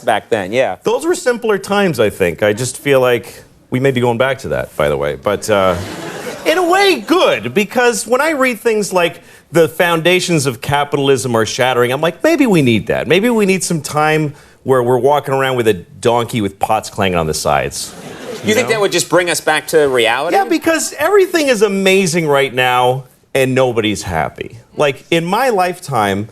back then, yeah. Those were simpler times, I think. I just feel like we may be going back to that, by the way. But in a way, good, because when I read things like the foundations of capitalism are shattering, I'm like, maybe we need that. Maybe we need some time where we're walking around with a donkey with pots clanging on the sides. You think that would just bring us back to reality? Yeah, because everything is amazing right now and nobody's happy. Like, in my lifetime,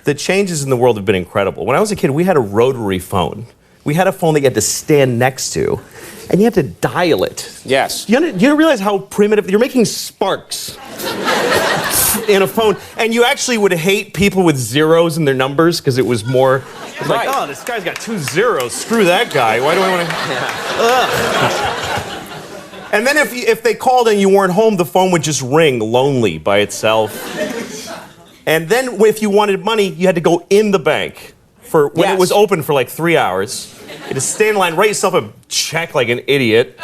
the changes in the world have been incredible. When I was a kid, we had a rotary phone. We had a phone that you had to stand next to, and you had to dial it. Yes. You realize how primitive? You're making sparks in a phone, and you actually would hate people with zeros in their numbers because it was more. It's like, oh, this guy's got 2 zeros. Screw that guy. Why do I want to? And then if they called and you weren't home, the phone would just ring lonely by itself. And then if you wanted money, you had to go in the bank for when it was open for like 3 hours. You had to stay in line, write yourself a check like an idiot.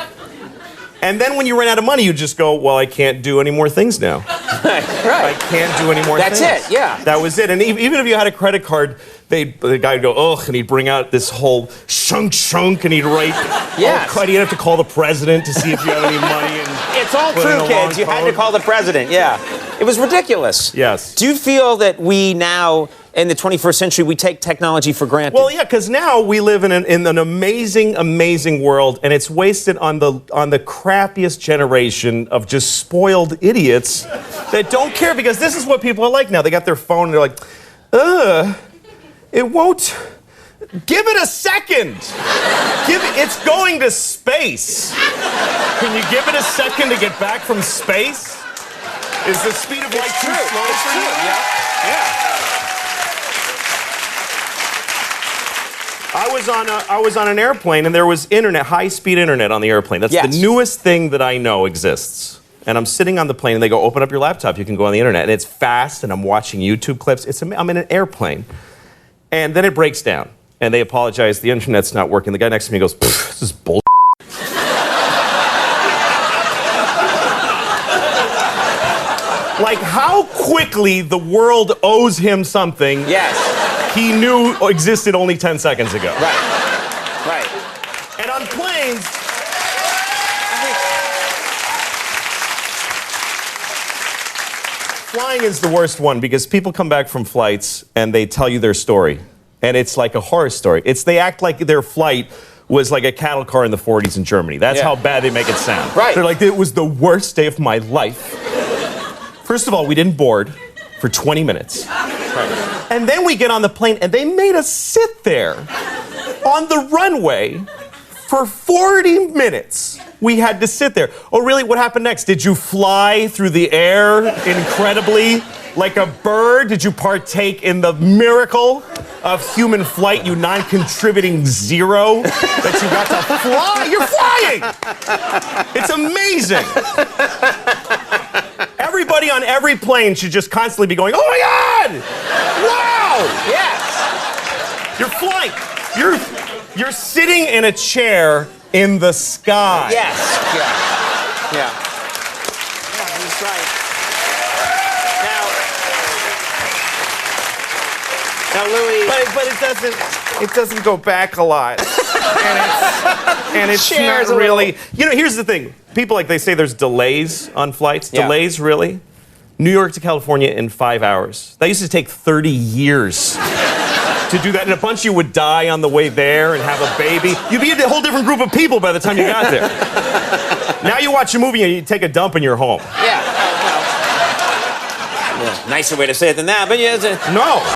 And then when you ran out of money, you'd just go, well, I can't do any more things now. Right. I can't do any more things. That's it, yeah. That was it. And even if you had a credit card, the guy would go, ugh, and he'd bring out this whole shunk, and he'd write, yes. You'd have to call the president to see if you have any money. And it's all true, kids. You had to call the president, yeah. It was ridiculous. Yes. Do you feel that we now, in the 21st century, we take technology for granted? Well, yeah, because now we live in an amazing, amazing world, and it's wasted on the crappiest generation of just spoiled idiots that don't care, because this is what people are like now. They got their phone, and they're like, it won't. Give it a second. It's going to space. Can you give it a second to get back from space? Is the speed of light too slow for you? Yeah. I was on an airplane, and there was internet, high-speed internet on the airplane. That's the newest thing that I know exists. And I'm sitting on the plane, and they go, open up your laptop, you can go on the internet. And it's fast, and I'm watching YouTube clips. I'm in an airplane. And then it breaks down, and they apologize, the internet's not working. The guy next to me goes, this is bull. Like, how quickly the world owes him something he knew existed only 10 seconds ago. Right. And on planes, flying is the worst one, because people come back from flights and they tell you their story. And it's like a horror story. They act like their flight was like a cattle car in the 40s in Germany. That's how bad they make it sound. Right. They're like, it was the worst day of my life. First of all, we didn't board for 20 minutes. Right. And then we get on the plane, and they made us sit there on the runway for 40 minutes. We had to sit there. Oh, really? What happened next? Did you fly through the air incredibly like a bird? Did you partake in the miracle of human flight, you non-contributing zero, that you got to fly? You're flying! It's amazing. Everybody on every plane should just constantly be going, oh my God! Wow! Yes! You're flying. You're sitting in a chair in the sky. Yes. Yeah, that's right. Now, Louis... But it doesn't go back a lot. and it's not really... You know, here's the thing. People, like, they say there's delays on flights. Yeah. Delays, really? New York to California in 5 hours. That used to take 30 years to do that. And a bunch of you would die on the way there and have a baby. You'd be a whole different group of people by the time you got there. Now you watch a movie and you take a dump and you're home. Yeah. Nicer way to say it than that, but yeah. No.